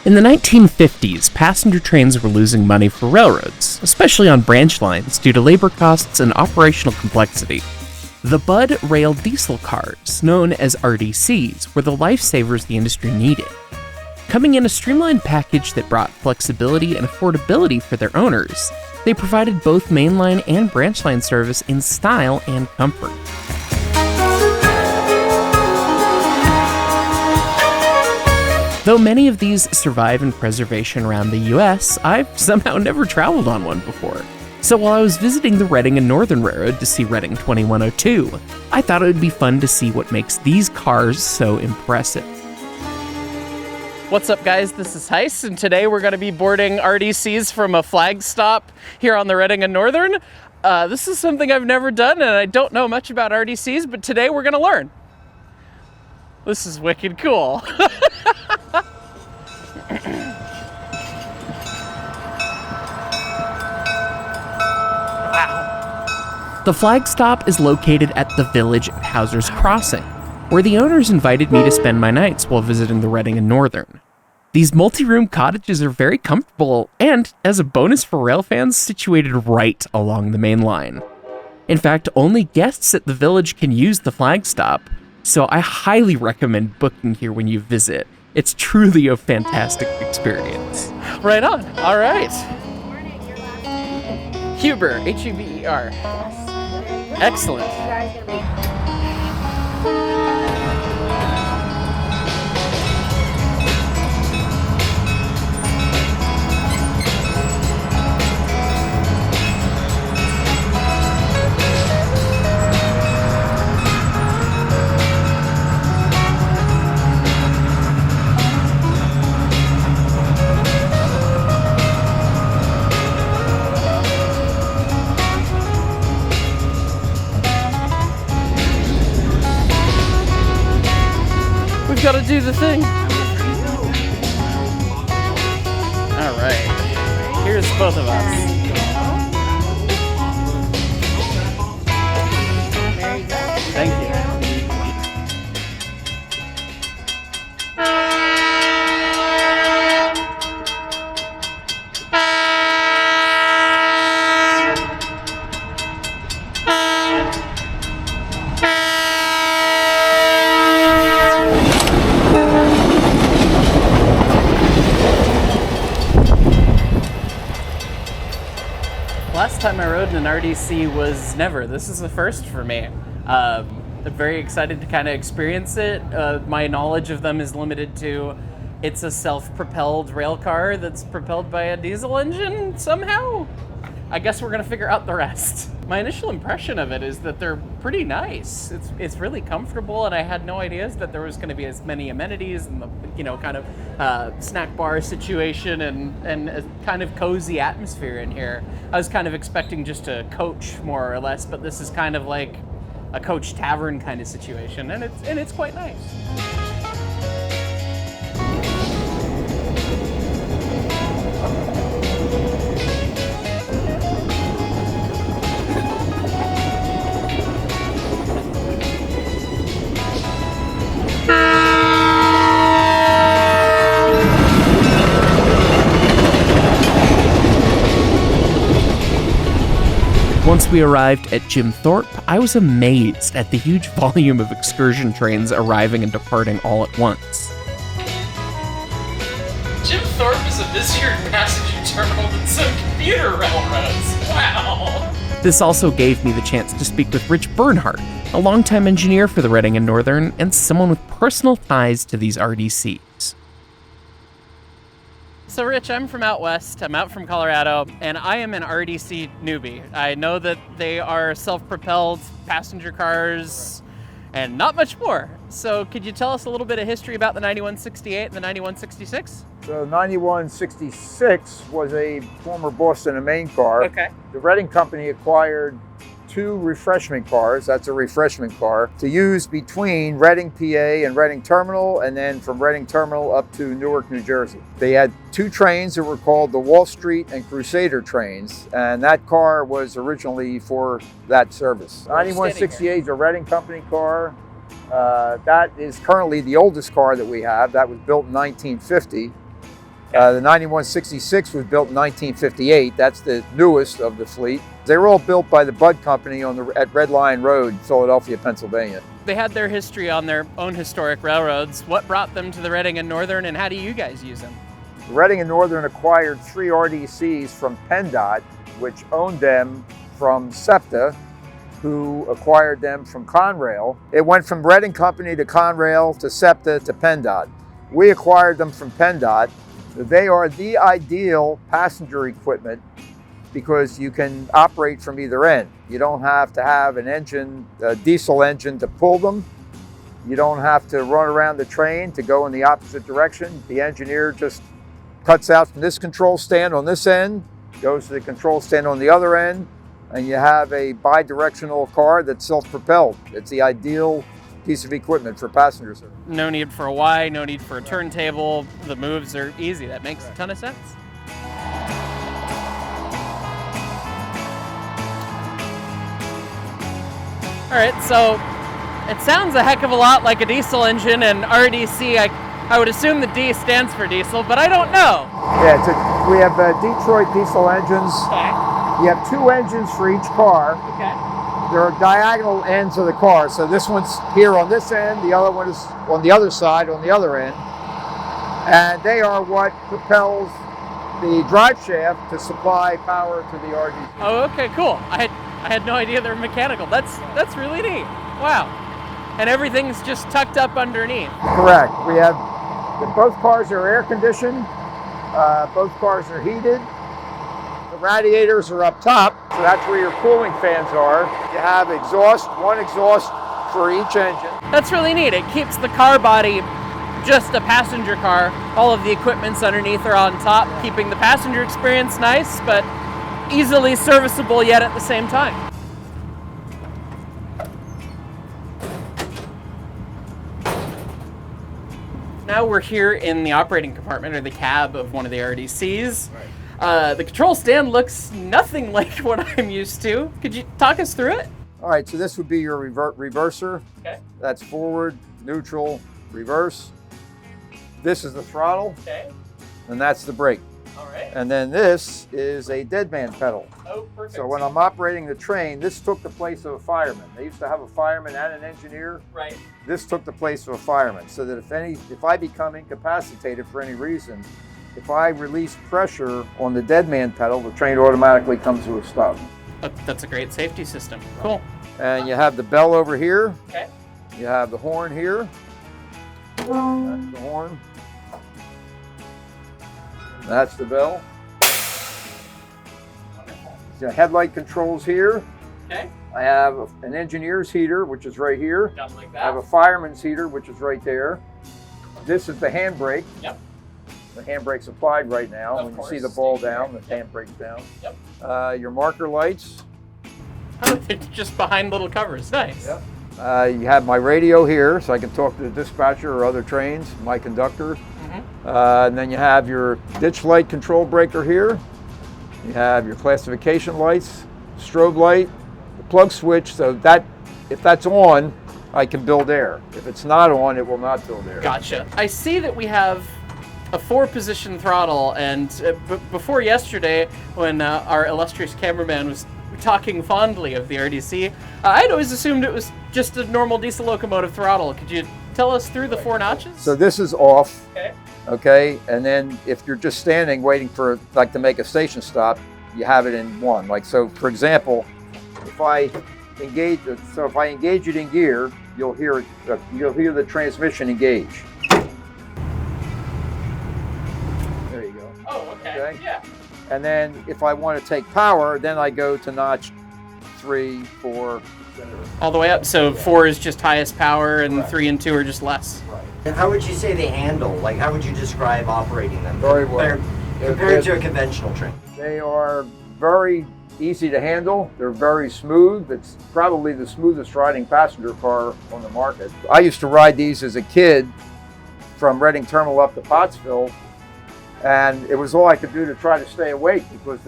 In the 1950s, passenger trains were losing money for railroads, especially on branch lines due to labor costs and operational complexity. The Budd Rail diesel cars, known as RDCs, were the lifesavers the industry needed. Coming in a streamlined package that brought flexibility and affordability for their owners, they provided both mainline and branch line service in style and comfort. Though many of these survive in preservation around the US, I've somehow never traveled on one before. So while I was visiting the Reading and Northern Railroad to see Reading 2102, I thought it would be fun to see what makes these cars so impressive. What's up, guys? This is Heiss, and today we're going to be boarding RDCs from a flag stop here on the Reading and Northern. This is something I've never done, and I don't know much about RDCs, but today we're going to learn. This is wicked cool. Wow. The flag stop is located at the village at Hauser's Crossing, where the owners invited me to spend my nights while visiting the Reading and Northern. These multi-room cottages are very comfortable and, as a bonus for rail fans, situated right along the main line. In fact, only guests at the village can use the flag stop, so I highly recommend booking here when you visit. It's truly a fantastic experience. Right on. All right. Huber, H-U-B-E-R. Excellent. We've got to do the thing. All right. Here's both of us. Thank you. Last time I rode in an RDC was never. This is the first for me. I'm very excited to kind of experience it. My knowledge of them is limited to it's a self-propelled rail car that's propelled by a diesel engine somehow. I guess we're gonna figure out the rest. My initial impression of it is that they're pretty nice. It's really comfortable, and I had no ideas that there was gonna be as many amenities and the kind of snack bar situation and a kind of cozy atmosphere in here. I was kind of expecting just a coach more or less, but this is kind of like a coach tavern kind of situation, and it's quite nice. Once we arrived at Jim Thorpe, I was amazed at the huge volume of excursion trains arriving and departing all at once. Jim Thorpe is a busier passenger terminal than some commuter railroads. Wow! This also gave me the chance to speak with Rich Bernhardt, a longtime engineer for the Reading and Northern and someone with personal ties to these RDCs. So Rich, I'm from out west, I'm out from Colorado, and I am an RDC newbie. I know that they are self-propelled passenger cars and not much more. So could you tell us a little bit of history about the 9168 and the 9166? So 9166 was a former Boston and Maine car. Okay. The Reading Company acquired two refreshment cars, that's a refreshment car, to use between Reading, PA and Reading Terminal, and then from Reading Terminal up to Newark, New Jersey. They had two trains that were called the Wall Street and Crusader trains, and that car was originally for that service. 9168 is a Reading Company car. That is currently the oldest car that we have. That was built in 1950. The 9166 was built in 1958. That's the newest of the fleet. They were all built by the Budd Company at Red Lion Road, Philadelphia, Pennsylvania. They had their history on their own historic railroads. What brought them to the Reading and Northern, and how do you guys use them? Reading and Northern acquired 3 RDCs from PennDOT, which owned them from SEPTA, who acquired them from Conrail. It went from Reading Company to Conrail to SEPTA to PennDOT. We acquired them from PennDOT. They are the ideal passenger equipment because you can operate from either end. You don't have to have an engine, a diesel engine to pull them. You don't have to run around the train to go in the opposite direction. The engineer just cuts out from this control stand on this end, goes to the control stand on the other end, and you have a bi-directional car that's self-propelled. It's the ideal piece of equipment for passenger service. No need for a Y, no need for a turntable. The moves are easy. That makes a ton of sense. All right, so it sounds a heck of a lot like a diesel engine, and RDC, I would assume the D stands for diesel, but I don't know. Yeah, we have Detroit diesel engines. Okay. You have 2 engines for each car. Okay. There are diagonal ends of the car. So this one's here on this end, the other one is on the other side, on the other end. And they are what propels the drive shaft to supply power to the RDC. Oh, okay, cool. I had no idea they were mechanical. That's really neat. Wow. And everything's just tucked up underneath. Correct. We have, both cars are air conditioned. Both cars are heated. The radiators are up top, so that's where your cooling fans are. You have one exhaust for each engine. That's really neat. It keeps the car body just a passenger car. All of the equipment's underneath or on top, keeping the passenger experience nice, but easily serviceable yet at the same time. Now we're here in the operating compartment, or the cab of one of the RDCs. Right. The control stand looks nothing like what I'm used to. Could you talk us through it? All right, so this would be your reverser. Okay. That's forward, neutral, reverse. This is the throttle. Okay. And that's the brake. All right. And then this is a dead man pedal. Oh, perfect. So when I'm operating the train, this took the place of a fireman. They used to have a fireman and an engineer. Right. This took the place of a fireman, so that if I become incapacitated for any reason, if I release pressure on the dead man pedal, the train automatically comes to a stop. That's a great safety system. Cool. And you have the bell over here. Okay. You have the horn here. That's the horn. That's the bell. The headlight controls here. Okay. I have an engineer's heater, which is right here. Done like that. I have a fireman's heater, which is right there. This is the handbrake. Yep. The handbrake's applied right now. Of when course. you see the ball down, the handbrake's down. Yep. Your marker lights. Oh, they're just behind little covers. Nice. Yep. You have my radio here, so I can talk to the dispatcher or other trains, my conductor. Mm-hmm. And then you have your ditch light control breaker here. You have your classification lights, strobe light, the plug switch, so that if that's on, I can build air. If it's not on, it will not build air. Gotcha. I see that we have a 4-position throttle, and before yesterday, when our illustrious cameraman was talking fondly of the RDC, I'd always assumed it was just a normal diesel locomotive throttle. Could you tell us through the 4 notches? So this is off. Okay. Okay, and then if you're just standing waiting for, like, to make a station stop, you have it in 1. Like, so for example, if I engage it in gear, you'll hear the transmission engage. There you go. Oh, okay. Yeah. And then if I want to take power, then I go to notch 3, 4, etc. All the way up. So 4 is just highest power, and Right. 3 and 2 are just less. Right. And how would you say they handle? Like, how would you describe operating them? Very well. Compared to a conventional train? They are very easy to handle. They're very smooth. It's probably the smoothest riding passenger car on the market. I used to ride these as a kid from Reading Terminal up to Pottsville, and it was all I could do to try to stay awake because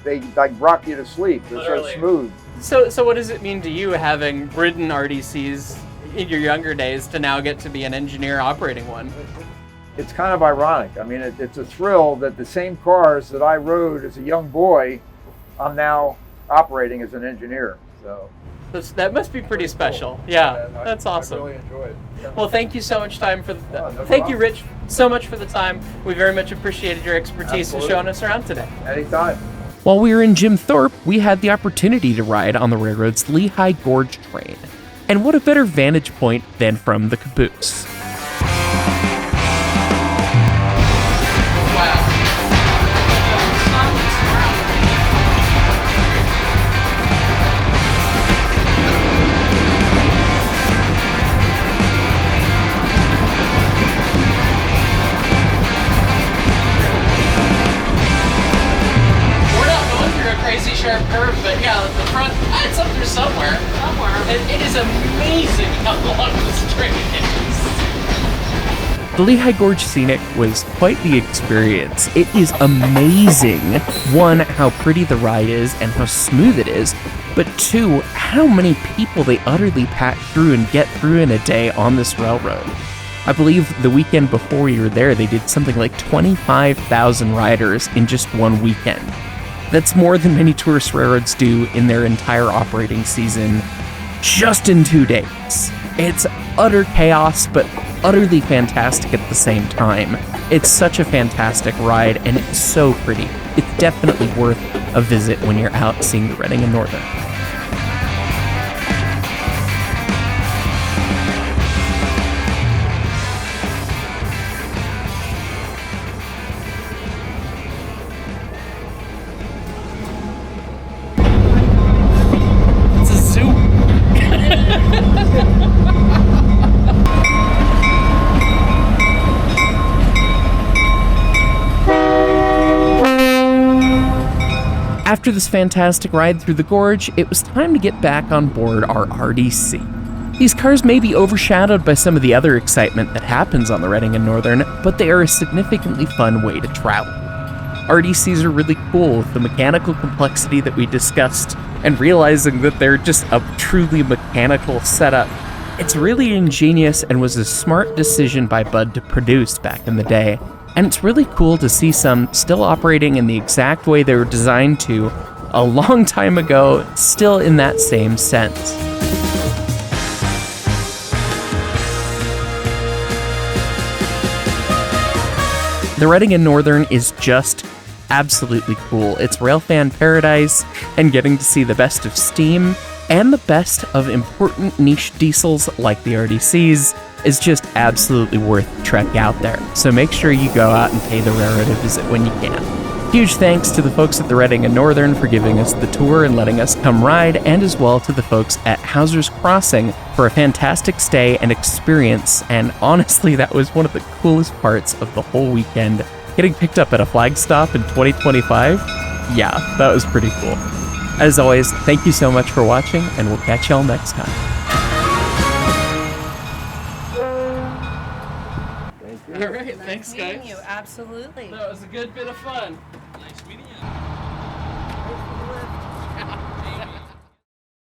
they like rock you to sleep. They're Literally. so smooth. So what does it mean to you, having ridden RDCs in your younger days, to now get to be an engineer operating one? it's kind of ironic. I mean, it's a thrill that the same cars that I rode as a young boy, I'm now operating as an engineer. So That must be pretty special. Yeah, that's awesome. I really enjoy it. Well, thank you so much time for no thank you, problem. Rich, so much for the time. We very much appreciated your expertise and Absolutely. showing us around today. Anytime. While we were in Jim Thorpe, we had the opportunity to ride on the railroad's Lehigh Gorge train. And what a better vantage point than from the caboose. Crazy sharp curve, but yeah, the front, it's up there somewhere. It is amazing how long this train is. The Lehigh Gorge Scenic was quite the experience. It is amazing, one, how pretty the ride is and how smooth it is, but two, how many people they utterly pack through and get through in a day on this railroad. I believe the weekend before we were there, they did something like 25,000 riders in just one weekend. That's more than many tourist railroads do in their entire operating season, just in 2 days. It's utter chaos, but utterly fantastic at the same time. It's such a fantastic ride, and it's so pretty. It's definitely worth a visit when you're out seeing the Reading and Northern. It's a zoo. After this fantastic ride through the gorge, it was time to get back on board our RDC. These cars may be overshadowed by some of the other excitement that happens on the Reading and Northern, but they are a significantly fun way to travel. RDCs are really cool with the mechanical complexity that we discussed and realizing that they're just a truly mechanical setup. It's really ingenious and was a smart decision by Bud to produce back in the day. And it's really cool to see some still operating in the exact way they were designed to a long time ago, still in that same sense. The Reading and Northern is just absolutely cool. It's railfan paradise, and getting to see the best of steam and the best of important niche diesels like the RDCs is just absolutely worth a trek out there. So make sure you go out and pay the railroad a visit when you can. Huge thanks to the folks at the Reading and Northern for giving us the tour and letting us come ride, and as well to the folks at Hauser's Crossing for a fantastic stay and experience. And honestly, that was one of the coolest parts of the whole weekend. Getting picked up at a flag stop in 2025? Yeah, that was pretty cool. As always, thank you so much for watching, and we'll catch y'all next time. All right, thanks, guys. Meeting you, absolutely. That was a good bit of fun.